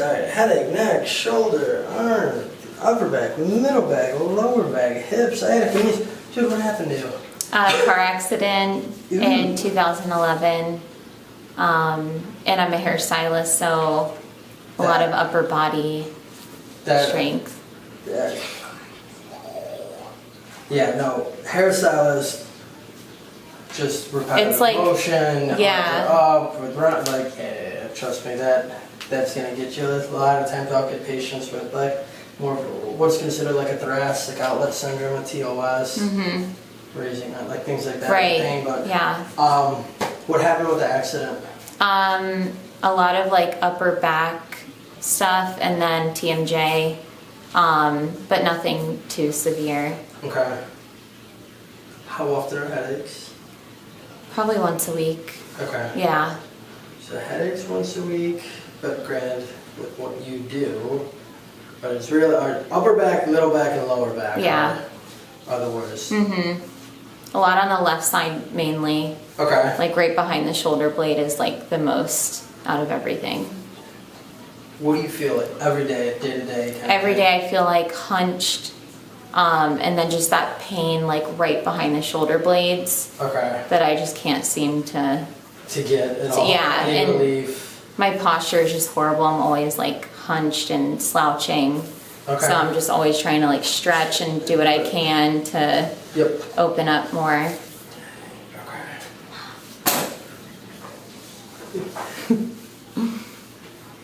side. Headache, neck, shoulder, arm, upper back, middle back, lower back, hips, sciatica, knees. Dude, what happened to you? Car accident in 2011. And I'm a hairstylist, so a lot of upper body strength. Yeah, no, hairstylist, just repetitive It's like, motion, yeah. up, with run, like, yeah, trust me, that's gonna get you. A lot of times I'll get patients with like more what's considered like a thoracic outlet syndrome, a TOS, raising like things like that. Right. Pain, but yeah. What happened with the accident? A lot of like upper back stuff and then TMJ, but nothing too severe. Okay. How often are headaches? Probably once a week. Okay. Yeah. So headaches once a week, but granted, with what you do, but it's really upper back, middle back, and lower back. Yeah. Are the worst. A lot on the left side mainly. Okay. Like right behind the shoulder blade is like the most out of everything. What do you feel like every day to day? Every day I feel like hunched, and then just that pain like right behind the shoulder blades. Okay. That I just can't seem to get it all. Yeah, and relief. my posture is just horrible. I'm always like hunched and slouching. Okay. So I'm just always trying to like stretch and do what I can to open up more.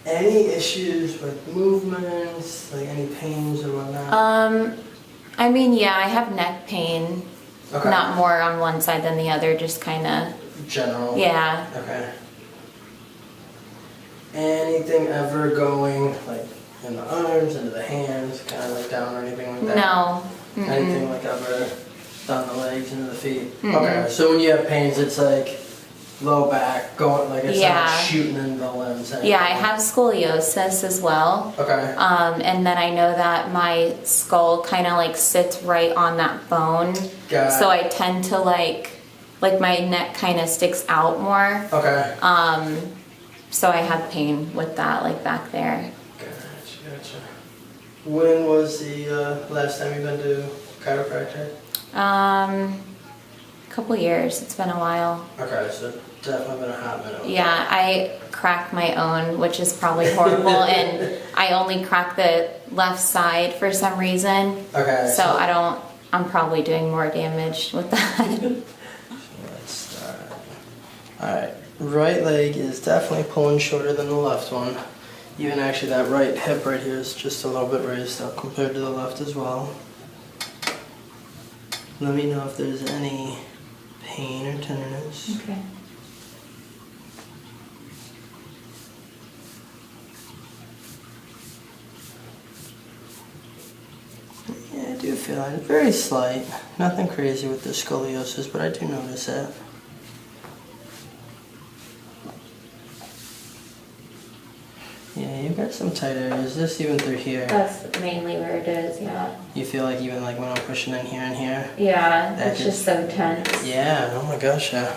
Any issues with movements, like any pains or whatnot? I mean, yeah, I have neck pain. Okay. Not more on one side than the other, just kind of. General? Yeah. Okay. Anything ever going, like, in the arms, into the hands, kind of like down or anything like that? No. Anything like ever down the legs, into the feet? Okay, so when you have pains, it's like low back, going, like it's not shooting in the limbs. Yeah, I have scoliosis as well. Okay. And then I know that my skull kind of like sits right on that bone. Got it. So I tend to like my neck kind of sticks out more. Okay. So I have pain with that, like back there. Gotcha. When was the last time you've been to chiropractor? Couple years. It's been a while. Okay, so definitely been a hot minute. Yeah, I crack my own, which is probably horrible, and I only crack the left side for some reason. Okay. So I'm probably doing more damage with that. Let's start. Alright, right leg is definitely pulling shorter than the left one. Even actually that right hip right here is just a little bit raised up compared to the left as well. Let me know if there's any pain or tenderness. Okay. Yeah, I do feel it. Very slight. Nothing crazy with the scoliosis, but I do notice it. Yeah, you've got some tight areas. This even through here. That's mainly where it is, yeah. You feel like even like when I'm pushing in here and here? Yeah, it's just so tense. Yeah, oh my gosh, yeah.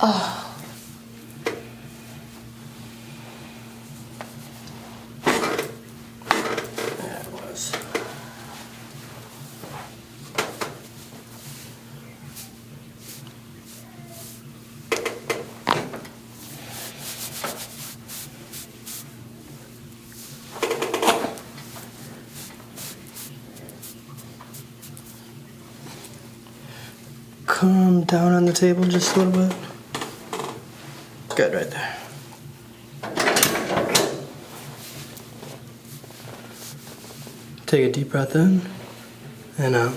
Oh. There it was. come down on the table just a little bit. Good, right there. Take a deep breath in and out.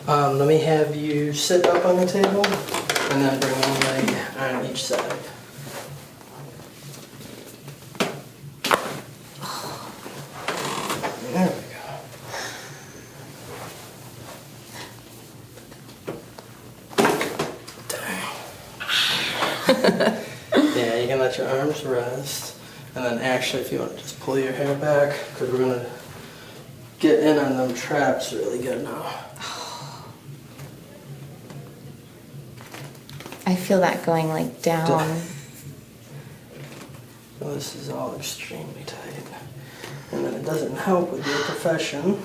Let me have you sit up on the table and then bring one leg on each side. There we go. Yeah, you can let your arms rest. And then actually, if you want to just pull your hair back, because we're going to get in on them traps really good now. I feel that going like down. Well, this is all extremely tight. And then it doesn't help with your profession.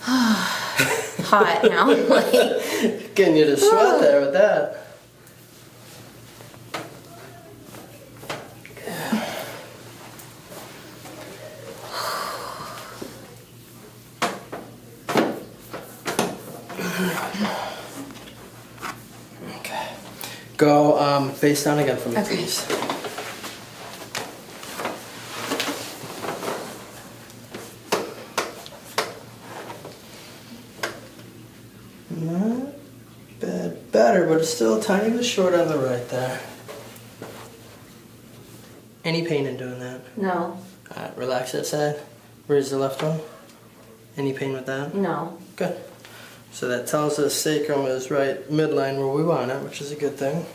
Hot now. Like, Getting you to sweat there with that. Okay. Go face down again for me, Okay. please. Not bad. Better, but it's still a tiny bit short on the right there. Any pain in doing that? no, Alright, relax that side. Where's the left one? Any pain with that? no. Good. So that tells us sacrum is right midline where we want it, which is a good thing.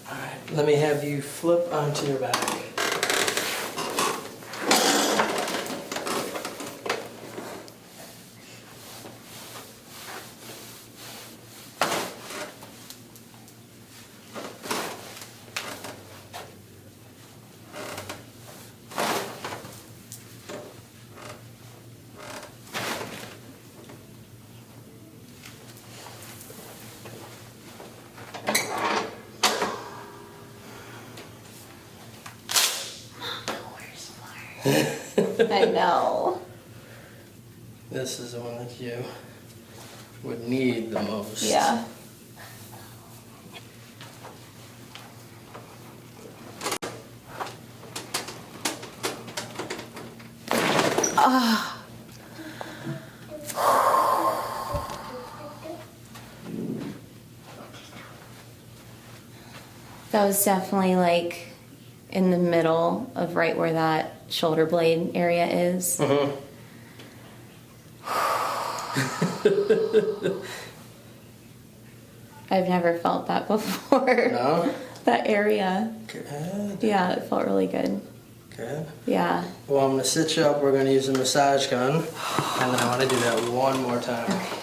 Alright, let me have you flip onto your back. I know. This is the one that you would need the most. Yeah. That was definitely like in the middle of right where that shoulder blade area is. Mm-hmm. I've never felt that before. No? That area. Good. Yeah, it felt really good. Good. Yeah. Well, I'm going to sit you up. We're going to use a massage gun. And then I want to do that one more time. Okay.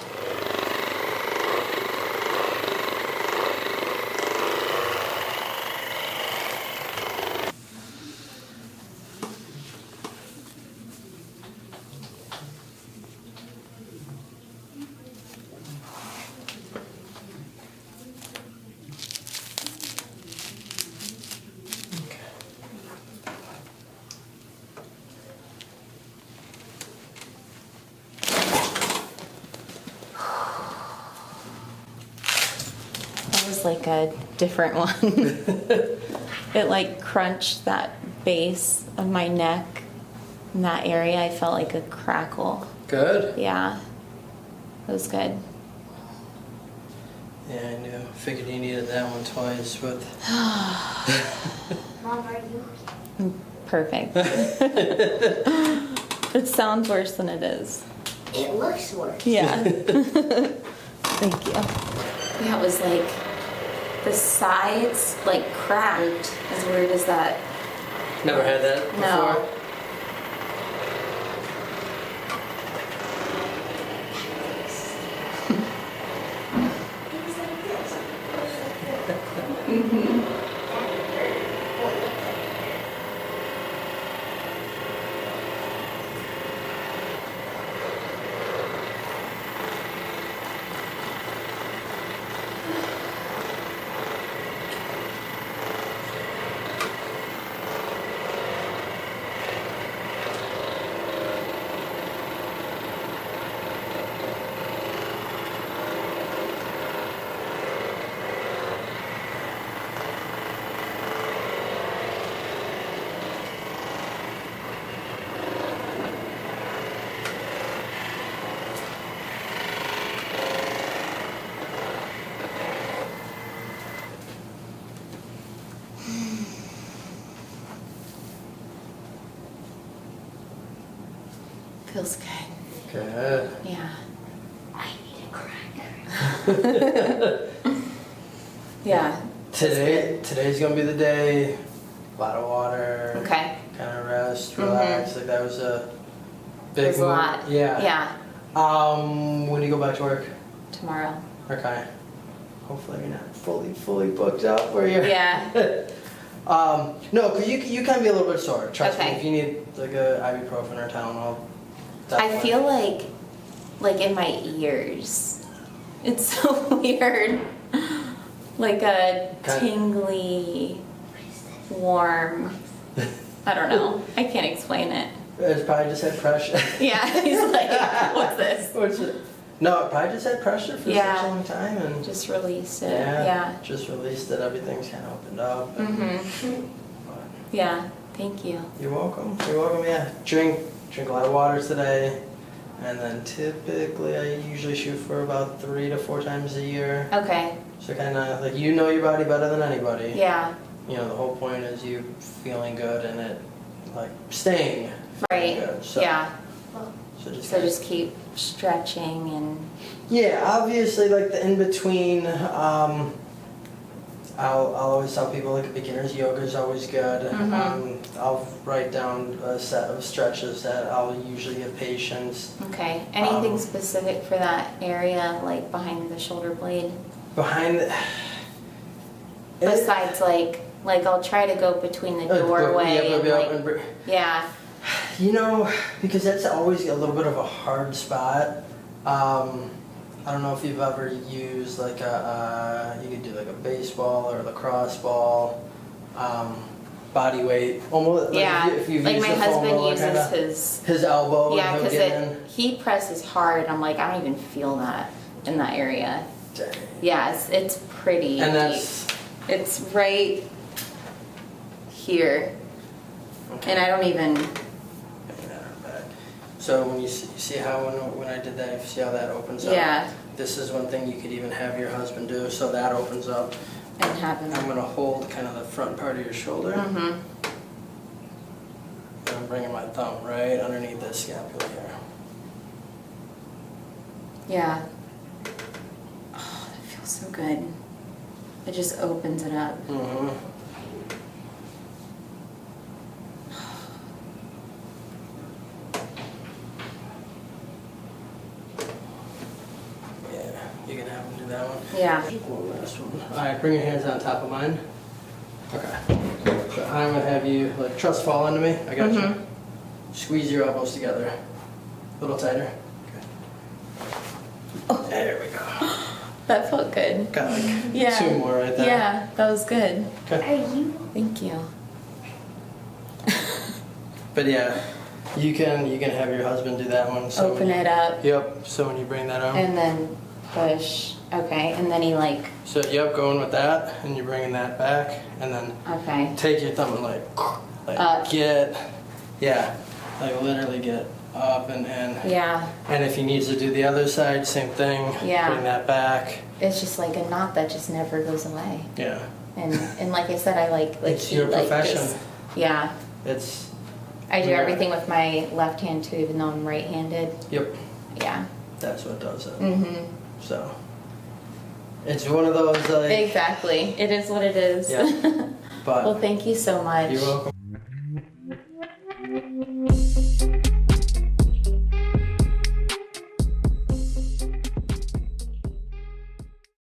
like a different one. It like crunched that base of my neck. In that area, I felt like a crackle. Good. Yeah. It was good. Yeah, I knew. Figured you needed that one twice with. Mom, are you? Perfect. It sounds worse than it is. It looks worse. Yeah. Thank you. Yeah, it was like the sides like cracked. As weird as that. Never had that before? No. Things like this. Mm-hmm. Feels good. Good. Yeah. I need a cracker. Yeah. Today's gonna be the day. A lot of water. Okay. Kind of rest, relax. Like that was a big There's a move. lot. Yeah. Yeah. When do you go back to work? Tomorrow. Okay. Hopefully you're not fully booked up where you're. Yeah. No, cause you can be a little bit sore. Trust me. Okay. If you need like a ibuprofen or Tylenol. I definitely. feel like in my ears. It's so weird. Like a tingly, warm. I don't know. I can't explain it. It's probably just had pressure. Yeah, he's like, what's this? No, it probably just had pressure for Yeah. such a long time and Just released it. yeah, Yeah. just released it. Everything's kind of opened up. And, Mhm. Yeah. Thank you. You're welcome. You're welcome. Yeah, drink a lot of water today, and then typically I usually shoot for about 3 to 4 times a year. Okay. So kind of like you know your body better than anybody. Yeah. You know the whole point is you feeling good and it like staying feeling Right. good. So, Yeah. So just So just keep stretching and. yeah, obviously like the in between. I'll always tell people like beginner's yoga is always good. Mhm. I'll write down a set of stretches that I'll usually give patients. Okay. Anything Um, specific for that area, like behind the shoulder blade? Behind the, Besides, like I'll try to go between the doorway and like. Yeah. you know, because that's always a little bit of a hard spot. I don't know if you've ever used like you could do like a baseball or lacrosse ball, body weight, almost. Like Yeah. if you've Like used my the foam husband roller uses kinda, his elbow. Yeah, and he'll because get in. he presses hard. I'm like, I don't even feel that in that area. Dang. Yeah, it's pretty And deep. that's It's right here, okay. and I don't even. So when you see how when I did that, if you see how that opens up. Yeah. This is one thing you could even have your husband do. So that opens up. And have I'm him. gonna hold kind of the front part of your shoulder. Mm-hmm. And I'm bringing my thumb right underneath this scapula here. Yeah. Oh, that feels so good. It just opens it up. Mm-hmm. Yeah, you can have him do that one. Yeah. One last one. All right, bring your hands on top of mine. Okay. So I'm gonna have you like trust fall into me. I got you. Squeeze your elbows together. A little tighter. Okay. Oh. There we go. That felt good. Got like Yeah. 2 more right there. Yeah, that was good. Okay. Are you? Thank you. But yeah, you can have your husband do that one. So Open it up Yep. So when you bring that out. and then push. Okay, and then he like, So yep, going with that, and you're bringing that back, and then okay. take your thumb and like get, like literally get up and in. Yeah, And if he needs to do the other side, same thing. Yeah. Bring that back. it's just like a knot that just never goes away. Yeah. And like I said, I like It's he, your like, profession. just- yeah, It's. I do Yeah. everything with my left hand too, even though I'm right-handed. Yep. Yeah. That's what does it. Mhm. So. It's one of those like. Exactly. It is what it is. Yeah. But. Well, thank you so much. You're welcome.